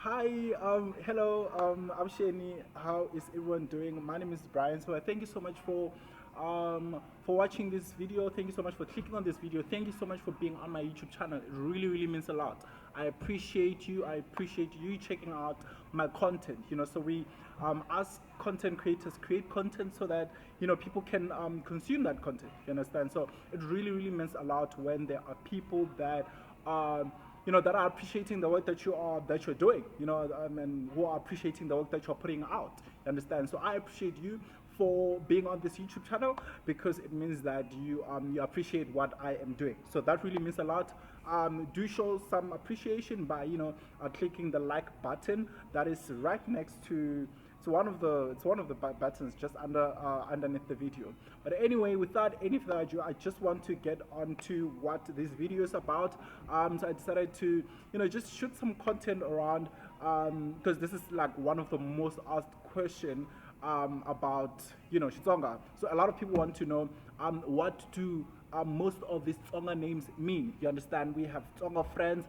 Hi, hello, I'm Shani. How is everyone doing? My name is Brian. So thank you so much for watching this video. Thank you so much for clicking on this video. Thank you so much for being on my YouTube channel. It really, really means a lot. I appreciate you. I appreciate you checking out my content. So we, as content creators, create content so that people can consume that content. You understand? So it really, really means a lot when there are people that. That are appreciating the work that you're doing, and who are appreciating the work that you're putting out. You understand? So I appreciate you for being on this YouTube channel because it means that you appreciate what I am doing. So that really means a lot. Do show some appreciation by clicking the like button that is right next to it's one of the buttons just underneath the video. But anyway, without any further ado, I just want to get on to what this video is about. So I decided to just shoot some content around because this is like one of the most asked question about Xitsonga. So a lot of people want to know what do most of these Tsonga names mean. You understand? We have Tsonga friends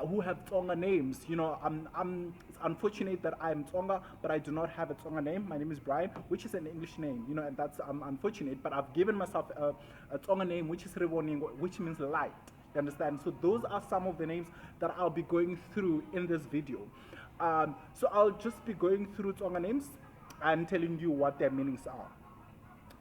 who have Tsonga names. It's unfortunate that I'm Tsonga, but I do not have a Tsonga name. My name is Brian, which is an English name, and that's unfortunate. But I've given myself a Tsonga name, which is Reboningo, which means light. You understand? So those are some of the names that I'll be going through in this video. So I'll just be going through Tsonga names and telling you what their meanings are,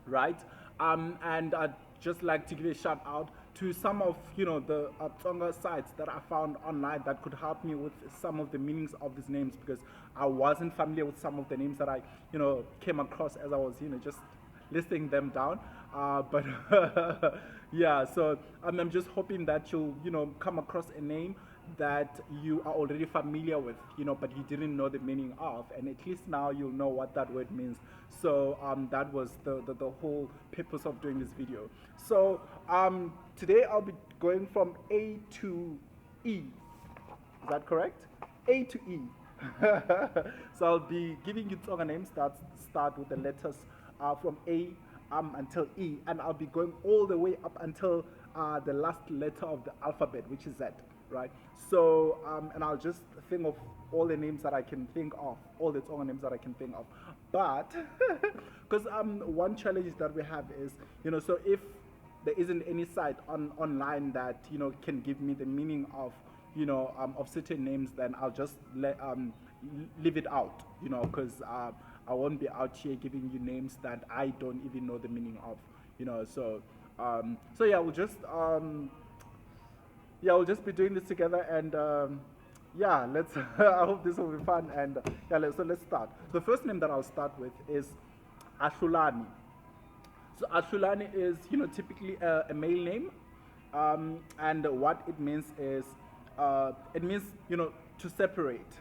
right? And I'd just like to give a shout out to some of the Tsonga sites that I found online that could help me with some of the meanings of these names, because I wasn't familiar with some of the names that I came across as I was just listing them down. But yeah, so I'm just hoping that you'll come across a name that you are already familiar with, but you didn't know the meaning of, and at least now you'll know what that word means. So that was the whole purpose of doing this video. So today I'll be going from A to E. Is that correct? A to E. So I'll be giving you Tsonga names that start with the letters from A until E, and I'll be going all the way up until the last letter of the alphabet, which is Z, right? So, and I'll just think of all the names that I can think of, all the Tsonga names that I can think of. But, because one challenge that we have is, so if there isn't any site online that, can give me the meaning of certain names, then I'll just leave it out, because I won't be out here giving you names that I don't even know the meaning of, so so yeah, we'll just be doing this together, and yeah, let's I hope this will be fun, and yeah, so let's start. The first name that I'll start with is Ahlulani. So Ahlulani is typically a male name, and what it means is it means to separate.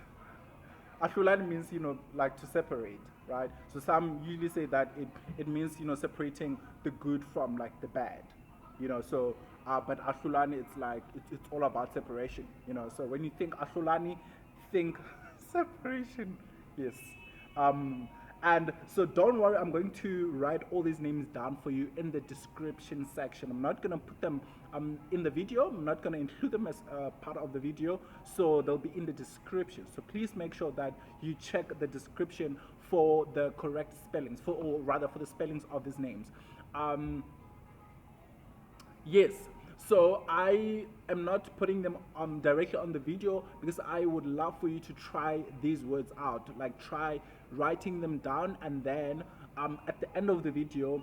Ahlulani means like to separate, right? So some usually say that it means separating the good from like the bad, so but Ahlulani, it's like it's all about separation, so when you think Ahlulani, think separation. Yes. And so don't worry, I'm going to write all these names down for you in the description section. I'm not going to put them in the video. I'm not going to include them as part of the video. So they'll be in the description. So please make sure that you check the description for the correct spellings, or rather for the spellings of these names. Yes. So I am not putting them directly on the video because I would love for you to try these words out. Like try writing them down, and then at the end of the video,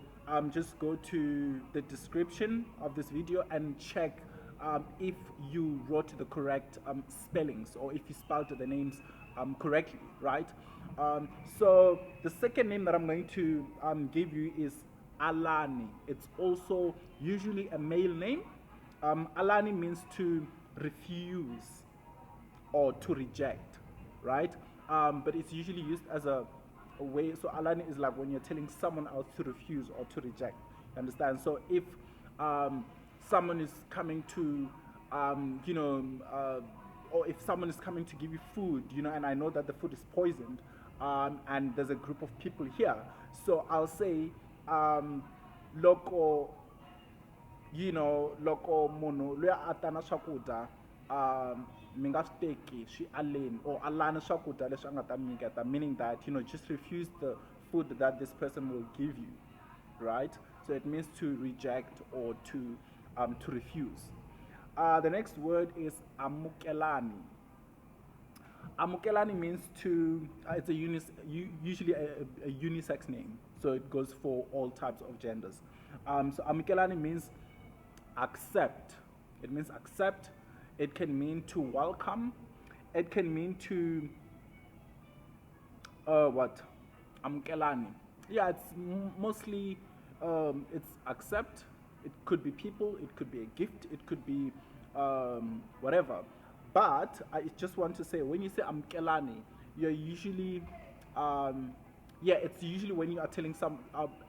just go to the description of this video and check if you wrote the correct spellings, or if you spelled the names correctly, right? So the second name that I'm going to give you is Alani. It's also usually a male name. Alani means to refuse or to reject, right? But it's usually used as a way. So Alani is like when you're telling someone else to refuse or to reject. Understand? So if someone is coming to, or if someone is coming to give you food, and I know that the food is poisoned, and there's a group of people here, so I'll say, loko loko munhu loyi a ta na swakudya mi nga swi teki swi aleni or alani swakudya leswi a nga ta mi nyiketa, meaning that just refuse the food that this person will give you, right? So it means to reject or to refuse. The next word is Amukelani. Amukelani means to, it's usually a unisex name, so it goes for all types of genders. So Amukelani means accept. It means accept. It can mean to welcome. It can mean to, what? Amukelani. Yeah, it's mostly, it's accept. It could be people, it could be a gift, it could be whatever. But I just want to say, when you say Amukelani, you're usually, yeah, it's usually when you are telling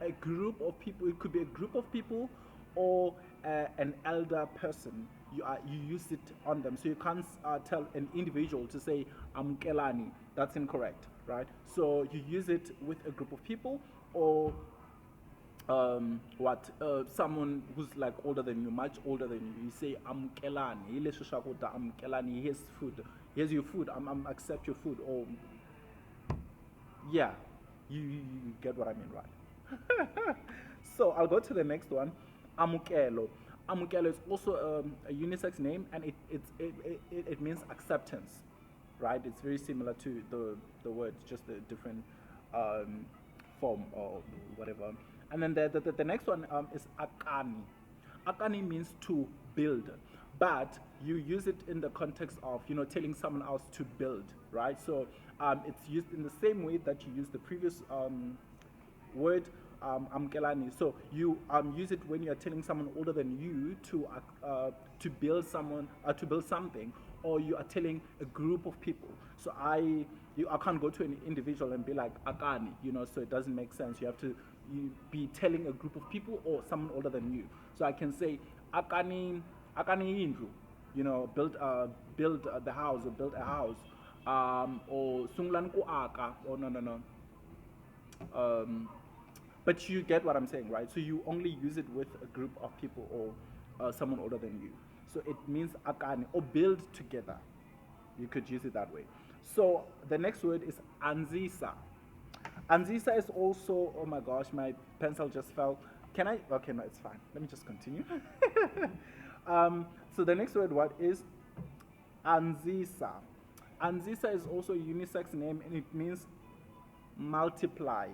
a group of people. It could be a group of people or an elder person. You use it on them, so you can't tell an individual to say Amukelani. That's incorrect, right? So you use it with a group of people or someone who's like older than you, much older than you. You say Amukelani. Amukelani. Here's food. Here's your food. Accept your food. Or yeah, you get what I mean, right? So I'll go to the next one. Amukelo. Amukelo is also a unisex name, and it means acceptance, right? It's very similar to the word, just a different form or whatever. And then the next one is Akani. Akani means to build, but you use it in the context of telling someone else to build, right? So it's used in the same way that you use the previous word, Amukelani. So you use it when you're telling someone older than you to build something, or you are telling a group of people. So I can't go to an individual and be like Akani, so it doesn't make sense. You have to be telling a group of people or someone older than you. So I can say Akani indlu, build the house, or build a house, or sunglan ku aka, or no. But you get what I'm saying, right? So you only use it with a group of people or someone older than you. So it means Akani, or build together. You could use it that way. So the next word is Andzisa. Andzisa is also, oh my gosh, my pencil just fell. Can I? Okay, no, it's fine. Let me just continue. So the next word, what is Andzisa? Andzisa is also a unisex name, and it means multiply.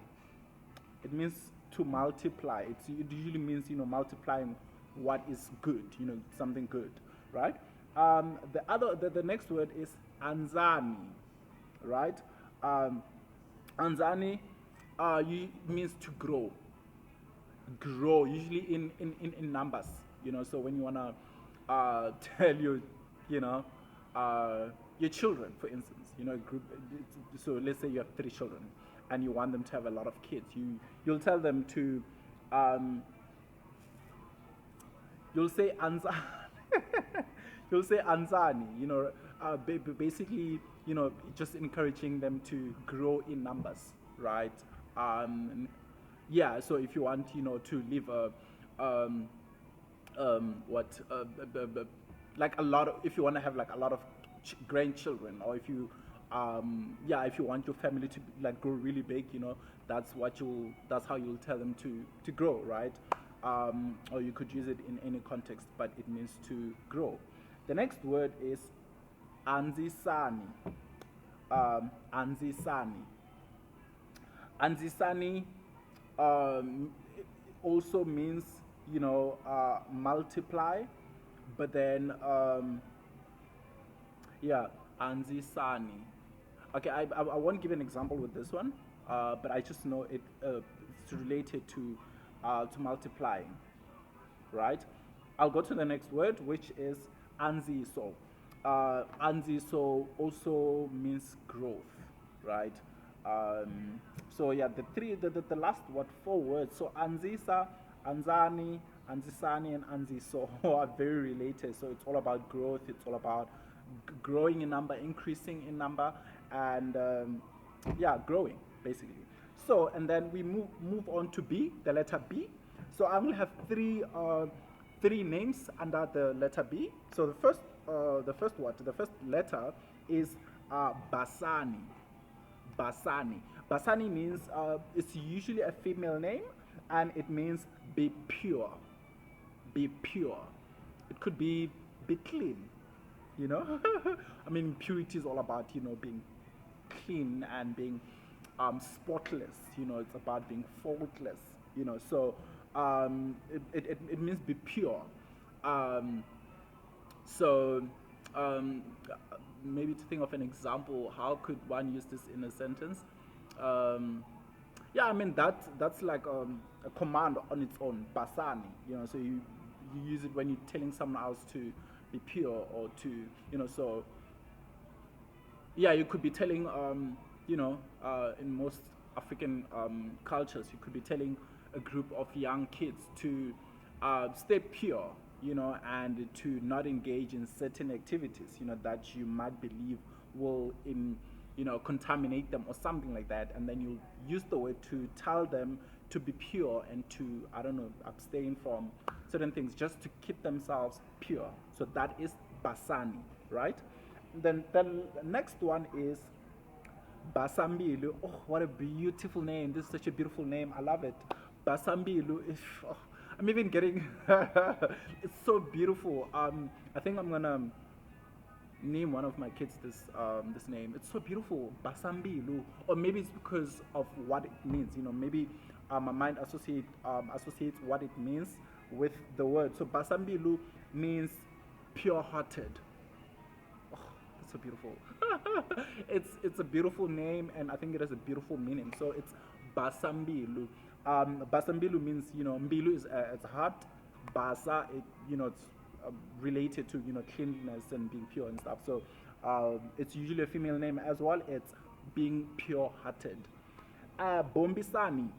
It means to multiply. It usually means multiplying what is good, something good, right? The next word is Andzani, right? Andzani means to grow. Grow, usually in numbers, so when you wanna tell your children, for instance, group. So let's say you have 3 children, and you want them to have a lot of kids. You'll tell them to you'll say Andzani. You'll say Andzani. Basically, just encouraging them to grow in numbers, right? Yeah. So if you want, to live like a lot of, if you want to have like a lot of grandchildren, or if you if you want your family to like grow really big, that's how you'll tell them to grow, right? Or you could use it in any context, but it means to grow. The next word is Andzisani. Andzisani. Andzisani also means multiply, but then Andzisani. Okay, I won't give an example with this one, but I just know it's related to multiplying, right? I'll go to the next word, which is Andziso. Andziso also means growth, right? So yeah, the last 4 words. So Andzisa, Andzani, Andzisani, and Andziso are very related. So it's all about growth. It's all about growing in number, increasing in number, and growing basically. So and then we move on to B, the letter B. So I'm gonna have three names under the letter B. So the first the first letter is Basani. Basani. Basani means it's usually a female name, and it means be pure. Be pure. It could be clean. You know, I mean, purity is all about being clean and being spotless. It's about being faultless. So it means be pure. Um, so um, maybe to think of an example, how could one use this in a sentence? Um, yeah, I mean that's like a command on its own, Basani. So you use it when you're telling someone else to be pure or to so yeah, you could be telling in most African cultures, you could be telling a group of young kids to stay pure, and to not engage in certain activities, that you might believe will contaminate them or something like that, and then you use the word to tell them to be pure and to, I don't know, abstain from certain things just to keep themselves pure. So that is Basani, right? Then the next one is Basambilu. Oh, what a beautiful name. This is such a beautiful name. I love it. Basambilu. Oh, I'm even getting it's so beautiful. I think I'm gonna name one of my kids this name. It's so beautiful, Basambilu. Or maybe it's because of what it means. Maybe my mind associates what it means with the word. So Basambilu means pure-hearted. Oh, that's so beautiful. It's a beautiful name, and I think it has a beautiful meaning. So it's Basambilu. Basambilu means Mbilu is it's heart. Basa, it's related to cleanliness and being pure and stuff. So it's usually a female name as well. It's being pure-hearted. Bombisani.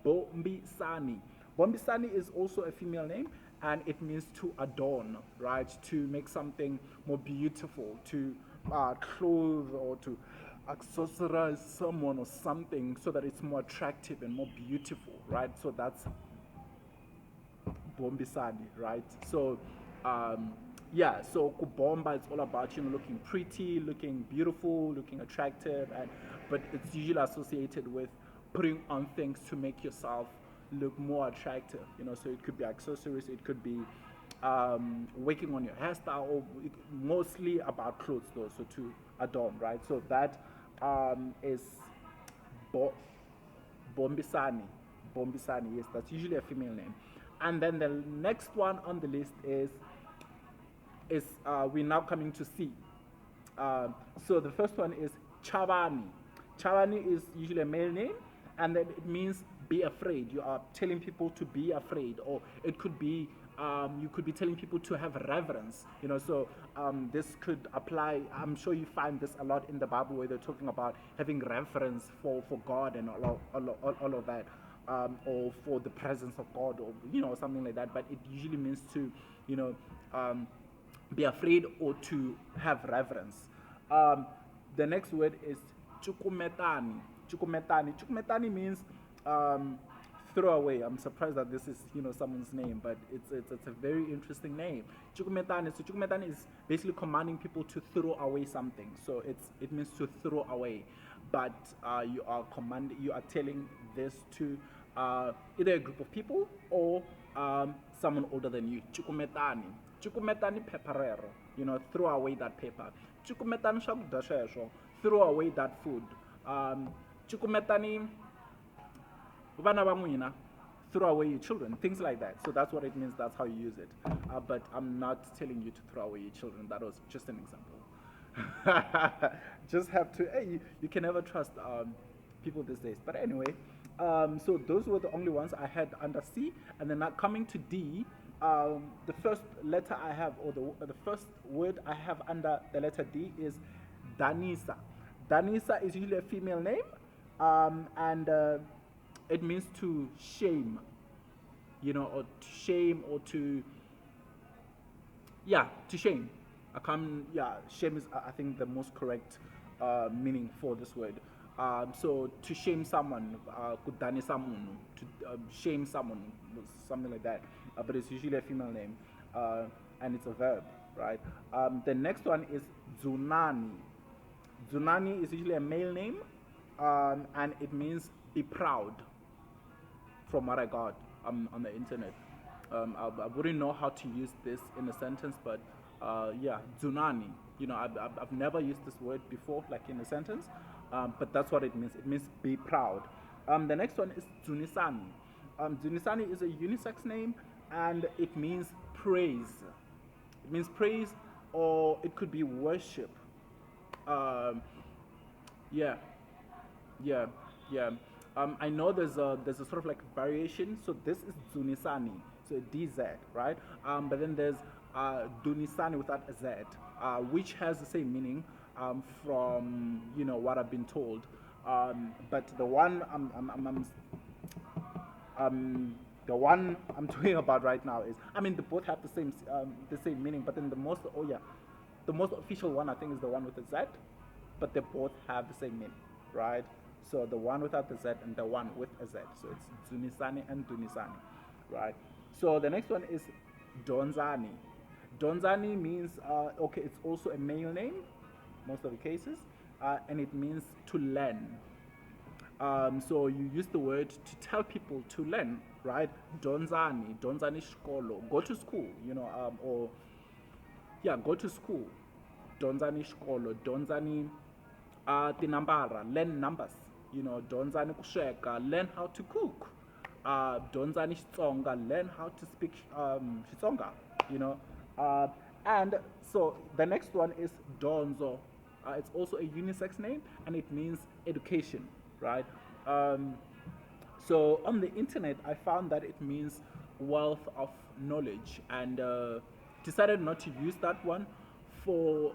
Bombisani. Bombisani is also a female name, and it means to adorn, right? To make something more beautiful, to clothe or to accessorize someone or something so that it's more attractive and more beautiful, right? So that's Bombisani, right? So yeah, so kubomba, it's all about looking pretty, looking beautiful, looking attractive, but it's usually associated with putting on things to make yourself look more attractive. So it could be accessories, it could be working on your hairstyle, or mostly about clothes though, so to adorn, right? So that is Bombisani. Bombisani, yes, that's usually a female name. And then the next one on the list is we're now coming to C. So the first one is Chavani. Chavani is usually a male name, and then it means be afraid. You are telling people to be afraid, or it could be you could be telling people to have reverence. So this could apply. I'm sure you find this a lot in the Bible, where they're talking about having reverence for God and all of that, or for the presence of God, or something like that. But it usually means to be afraid or to have reverence. The next word is Cukumetani. Cukumetani. Cukumetani means throw away. I'm surprised that this is someone's name, but it's a very interesting name. Cukumetani. So Cukumetani is basically commanding people to throw away something. So it means to throw away, but you are telling this to either a group of people or someone older than you. Cukumetani. Cukumetani peparero. Throw away that paper. Cukumetani swakudya sweswo. Throw away that food. Cukumetani vana va n'wina, throw away your children, things like that. So that's what it means, that's how you use it. But I'm not telling you to throw away your children. That was just an example. Just have to, hey, you can never trust people these days. But anyway, so those were the only ones I had under C. And then now coming to D, the first letter I have, or the first word I have under the letter D is Danisa. Danisa is usually a female name, and it means to shame, or to shame, or to shame. Shame is, I think, the most correct meaning for this word. So to shame someone, kudanisa munhu, to shame someone, something like that. But it's usually a female name, and it's a verb. right? The next one is Dzunani. Dzunani is usually a male name, and it means be proud, from what I got on the internet. I wouldn't know how to use this in a sentence, but yeah, Dzunani. I've never used this word before, like in a sentence, but that's what it means. It means be proud. The next one is Dzunisani. Dzunisani is a unisex name, and it means praise. It means praise, or it could be worship. Um, yeah, yeah, yeah. I know there's a sort of like variation. So this is Dzunisani, so DZ, right? But then there's Dunisani without a Z, which has the same meaning from what I've been told. But the one I'm talking about right now is, I mean, they both have the same meaning, but then the most official one I think is the one with the Z, but they both have the same meaning, right? So the one without the Z and the one with a Z. So it's Dzunisani and Dunisani, right? So the next one is Dyondzani. Dyondzani means, okay, it's also a male name, most of the cases, and it means to learn. So you use the word to tell people to learn, right? Dyondzani, Dyondzani shkolo, go to school, or yeah, go to school. Dyondzani shkolo, Dyondzani tinambara, learn numbers. Dyondzani kusheka, learn how to cook. Dyondzani Xitsonga, learn how to speak Xitsonga. You know, and so the next one is Dyondzo. It's also a unisex name, and it means education, right? So on the internet, I found that it means wealth of knowledge, and decided not to use that one for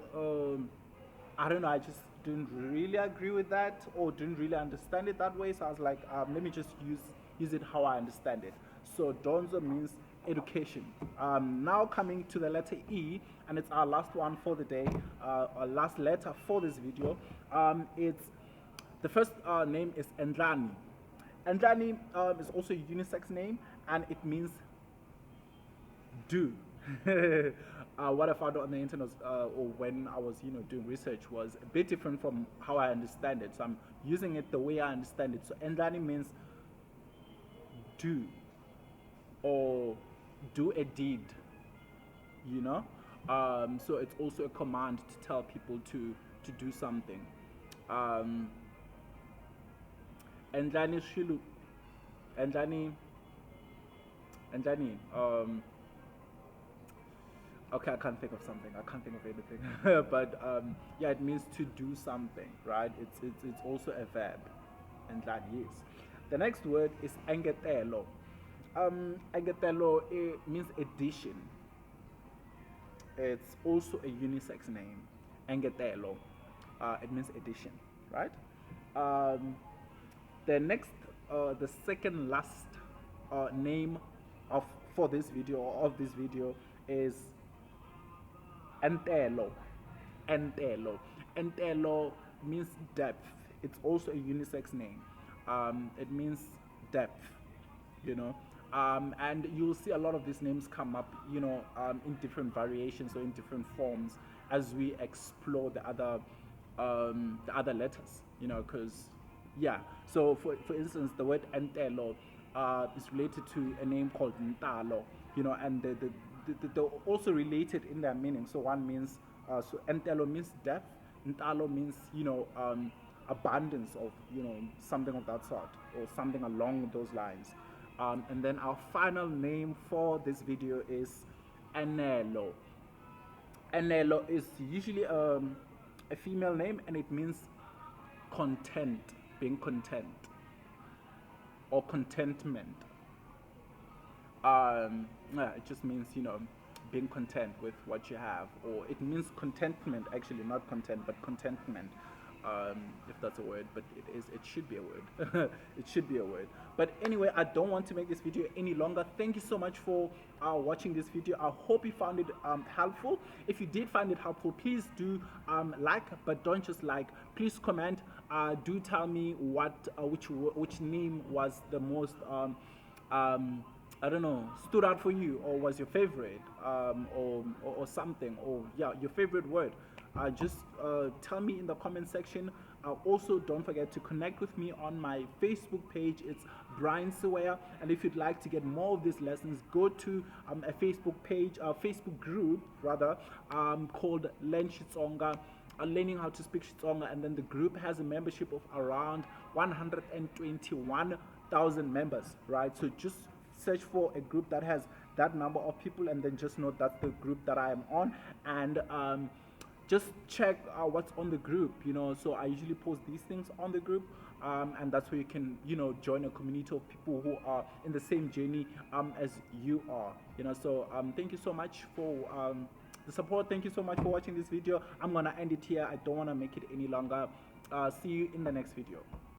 I don't know. I just didn't really agree with that, or didn't really understand it that way. So I was like, let me just use it how I understand it. So Dyondzo means education. Now coming to the letter E, and it's our last one for the day, our last letter for this video. It's the first name is Endlani. Endlani is also a unisex name, and it means do. What I found on the internet, or when I was doing research, was a bit different from how I understand it. So I'm using it the way I understand it. So Endlani means do, or do a deed. So it's also a command to tell people to do something. Endlani shilu, Endlani, Endlani. Okay, I can't think of something. I can't think of anything. But yeah, it means to do something, right? It's also a verb. Endlani, yes. The next word is Engetelo. Engetelo, it means addition. It's also a unisex name. Engetelo. It means addition, right? The second last name for this video, or of this video, is Entelo. Entelo. Entelo means depth. It's also a unisex name. It means depth, and you'll see a lot of these names come up, in different variations or in different forms as we explore the other letters, because yeah. So for instance, the word Entelo is related to a name called Ntalo, and they're also related in their meaning. So one means, so Entelo means depth, Ntalo means, abundance of, something of that sort, or something along those lines. And then our final name for this video is Enelo. Enelo is usually a female name, and it means content, being content, or contentment. Yeah, it just means, being content with what you have, or it means contentment, actually, not content, but contentment, if that's a word. But it should be a word. It should be a word. But anyway, I don't want to make this video any longer. Thank you so much for watching this video. I hope you found it helpful. If you did find it helpful, please do like, but don't just like, please comment. Do tell me which name was the most I don't know, stood out for you or was your favorite, or something, or yeah, your favorite word. Just tell me in the comment section. Also, don't forget to connect with me on my Facebook page. It's Brian Sawaya. And if you'd like to get more of these lessons, go to a Facebook page, a Facebook group rather, called Learn Xitsonga, learning how to speak Xitsonga, and then the group has a membership of around 121,000 members, right? So just search for a group that has that number of people, and then just know that's the group that I am on, and just check what's on the group, so I usually post these things on the group, and that's where you can join a community of people who are in the same journey as you are, so thank you so much for the support. Thank you so much for watching this video. I'm gonna end it here. I don't want to make it any longer. See you in the next video.